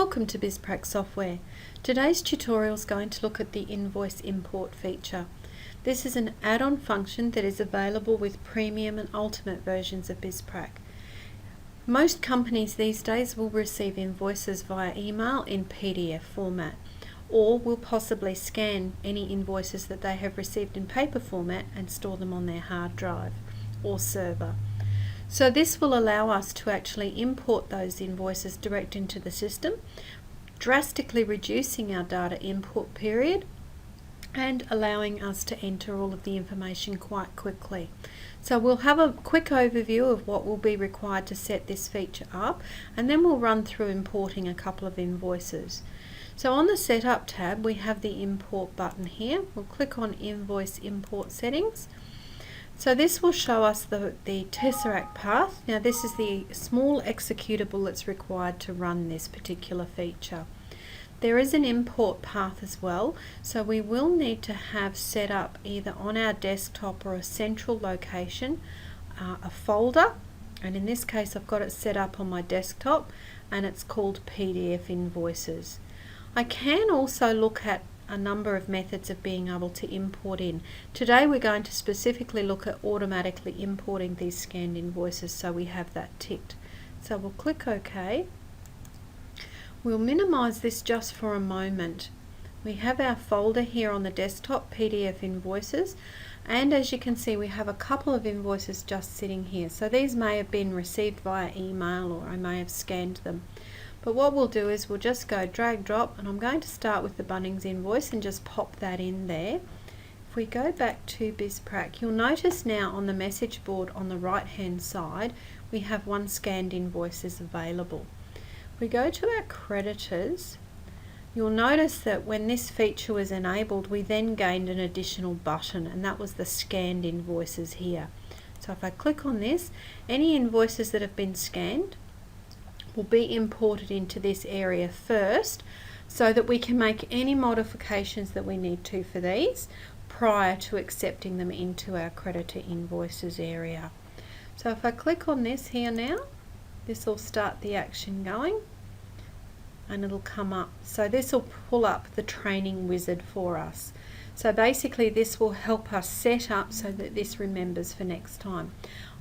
Welcome to Bizprac software. Today's tutorial is going to look at the invoice import feature. This is an add-on function that is available with premium and ultimate versions of Bizprac. Most companies these days will receive invoices via email in PDF format, or will possibly scan any invoices that they have received in paper format and store them on their hard drive or server. So this will allow us to actually import those invoices direct into the system, drastically reducing our data import period and allowing us to enter all of the information quite quickly. So we'll have a quick overview of what will be required to set this feature up, and then we'll run through importing a couple of invoices. So on the Setup tab we have the Import button here. We'll click on Invoice Import Settings. So this will show us the Tesseract path. Now this is the small executable that's required to run this particular feature. There is an import path as well, so we will need to have set up either on our desktop or a central location a folder, and in this case I've got it set up on my desktop and it's called PDF Invoices. I can also look at a number of methods of being able to import in. Today we're going to specifically look at automatically importing these scanned invoices, so we have that ticked. So we'll click OK. We'll minimize this just for a moment. We have our folder here on the desktop, PDF Invoices, and as you can see we have a couple of invoices just sitting here. So these may have been received via email, or I may have scanned them. But what we'll do is we'll just go drag drop, and I'm going to start with the Bunnings invoice and just pop that in there. If we go back to Bizprac, you'll notice now on the message board on the right hand side we have one scanned invoices available. If we go to our creditors, you'll notice that when this feature was enabled we then gained an additional button, and that was the scanned invoices here. So if I click on this, any invoices that have been scanned will be imported into this area first, so that we can make any modifications that we need to for these prior to accepting them into our creditor invoices area. So if I click on this here now, this will start the action going and it'll come up. So this will pull up the training wizard for us. So basically this will help us set up so that this remembers for next time.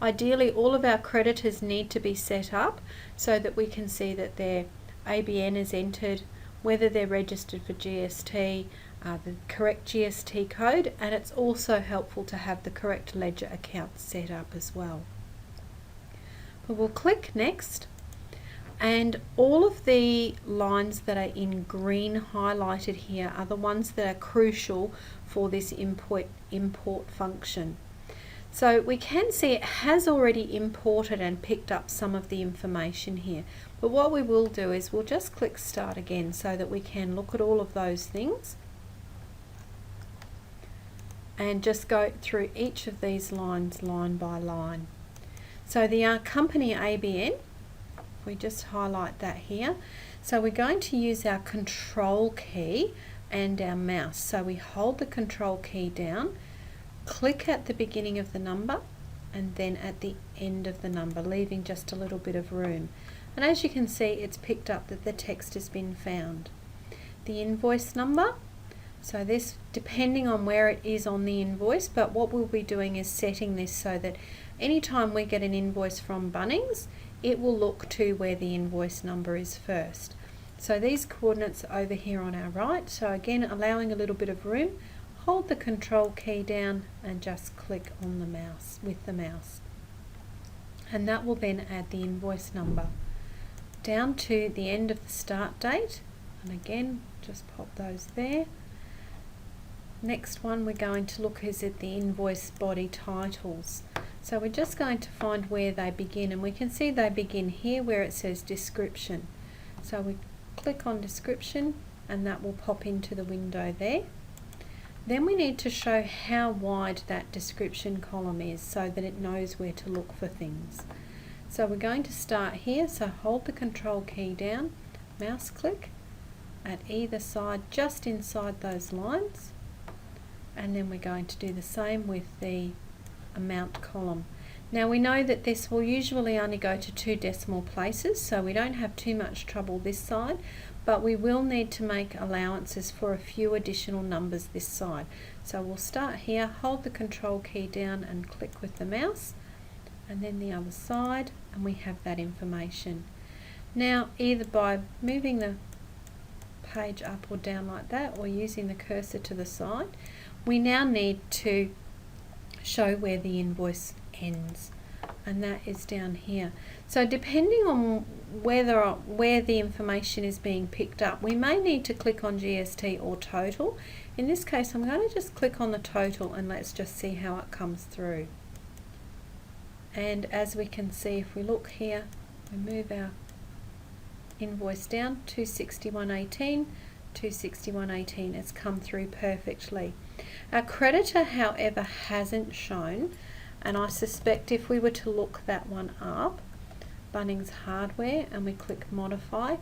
Ideally all of our creditors need to be set up so that we can see that their ABN is entered, whether they're registered for GST, the correct GST code, and it's also helpful to have the correct ledger account set up as well. But we'll click next, and all of the lines that are in green highlighted here are the ones that are crucial for this import function. So we can see it has already imported and picked up some of the information here, but what we will do is we'll just click start again so that we can look at all of those things and just go through each of these lines line by line. So the company ABN, we just highlight that here. So we're going to use our control key and our mouse. So we hold the control key down, click at the beginning of the number and then at the end of the number, leaving just a little bit of room. And as you can see, it's picked up that the text has been found. The invoice number, so this depending on where it is on the invoice, but what we'll be doing is setting this so that anytime we get an invoice from Bunnings, it will look to where the invoice number is first. So these coordinates are over here on our right, so again allowing a little bit of room, hold the control key down and just click on the mouse with the mouse, and that will then add the invoice number down to the end of the start date, and again just pop those there. Next one we're going to look is at the invoice body titles. So we're just going to find where they begin, and we can see they begin here where it says description. So we click on description and that will pop into the window there. Then we need to show how wide that description column is so that it knows where to look for things. So we're going to start here, so hold the control key down, mouse click at either side just inside those lines, and then we're going to do the same with the amount column. Now we know that this will usually only go to 2 decimal places, so we don't have too much trouble this side, but we will need to make allowances for a few additional numbers this side. So we'll start here, hold the control key down and click with the mouse, and then the other side, and we have that information. Now, either by moving the page up or down like that, or using the cursor to the side, we now need to show where the invoice ends, and that is down here. So depending on where the information is being picked up, we may need to click on GST or total. In this case, I'm going to just click on the total, and let's just see how it comes through. And as we can see, if we look here, we move our invoice down, 261.18, 261.18, it's come through perfectly. Our creditor, however, hasn't shown, and I suspect if we were to look that one up, Bunnings Hardware, and we click modify,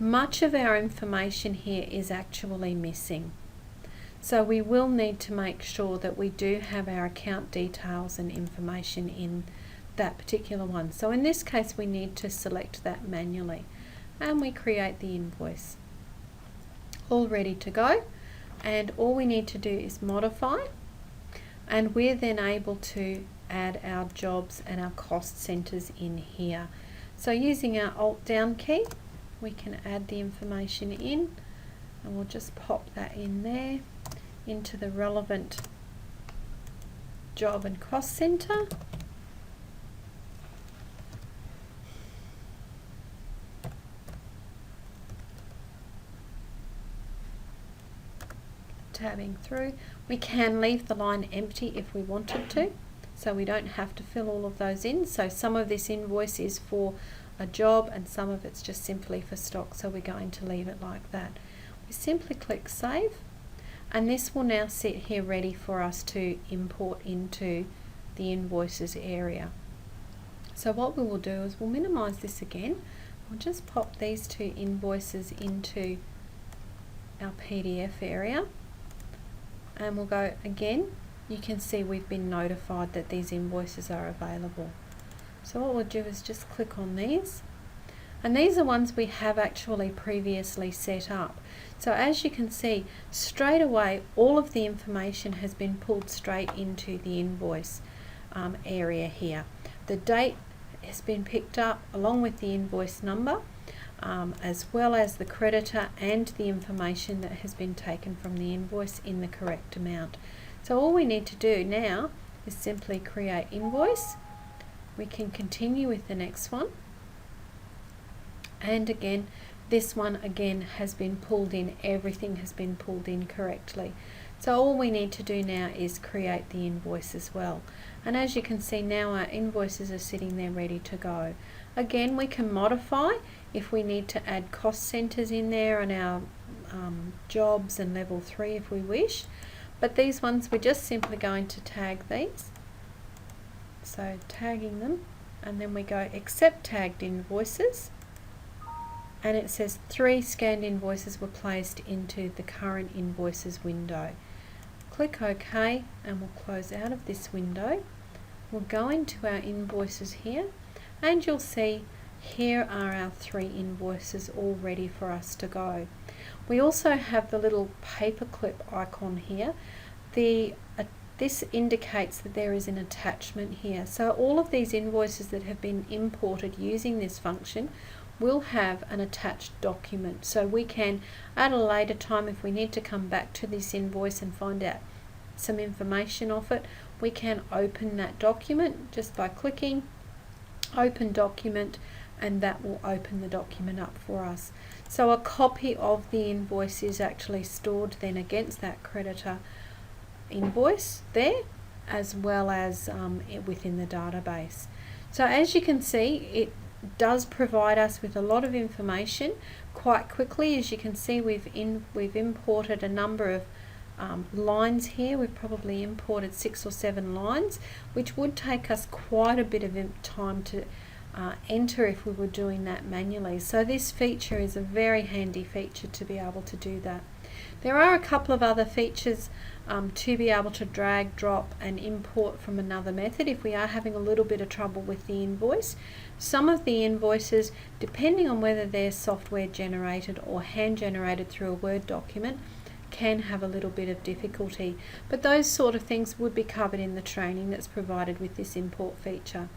much of our information here is actually missing. So we will need to make sure that we do have our account details and information in that particular one. So in this case, we need to select that manually, and we create the invoice. All ready to go, and all we need to do is modify, and we're then able to add our jobs and our cost centers in here. So using our Alt down key, we can add the information in, and we'll just pop that in there into the relevant job and cost center. Tabbing through. We can leave the line empty if we wanted to, so we don't have to fill all of those in. So some of this invoice is for a job and some of it's just simply for stock, so we're going to leave it like that. We simply click save, and this will now sit here ready for us to import into the invoices area. So what we will do is we'll minimize this again. We'll just pop these two invoices into our PDF area, and we'll go again. You can see we've been notified that these invoices are available. So what we'll do is just click on these, and these are ones we have actually previously set up. So as you can see, straight away all of the information has been pulled straight into the invoice area here. The date has been picked up along with the invoice number, as well as the creditor and the information that has been taken from the invoice in the correct amount. So all we need to do now is simply create invoice. We can continue with the next one, and again this one again has been pulled in, everything has been pulled in correctly. So all we need to do now is create the invoice as well, and as you can see now our invoices are sitting there ready to go. Again, we can modify if we need to add cost centers in there and our jobs and level 3 if we wish, but these ones we're just simply going to tag these. So tagging them, and then we go accept tagged invoices, and it says 3 scanned invoices were placed into the current invoices window. Click OK, and we'll close out of this window. We'll go into our invoices here, and you'll see here are our 3 invoices all ready for us to go. We also have the little paperclip icon here. This indicates that there is an attachment here. So all of these invoices that have been imported using this function will have an attached document. So we can, at a later time, if we need to come back to this invoice and find out some information off it, we can open that document just by clicking open document, and that will open the document up for us. So a copy of the invoice is actually stored then against that creditor invoice there, as well as within the database. So as you can see, it does provide us with a lot of information quite quickly. As you can see, we've imported a number of lines here. We've probably imported 6 or 7 lines, which would take us quite a bit of time to enter if we were doing that manually. So this feature is a very handy feature to be able to do that. There are a couple of other features to be able to drag, drop and import from another method if we are having a little bit of trouble with the invoice. Some of the invoices, depending on whether they're software generated or hand generated through a Word document, can have a little bit of difficulty, but those sort of things would be covered in the training that's provided with this import feature.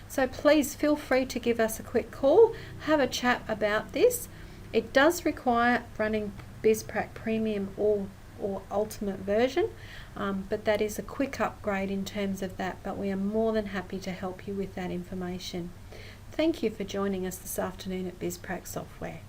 So please feel free to give us a quick call, have a chat about this. It does require running Bizprac Premium or Ultimate version, but that is a quick upgrade in terms of that, but we are more than happy to help you with that information. Thank you for joining us this afternoon at Bizprac Software.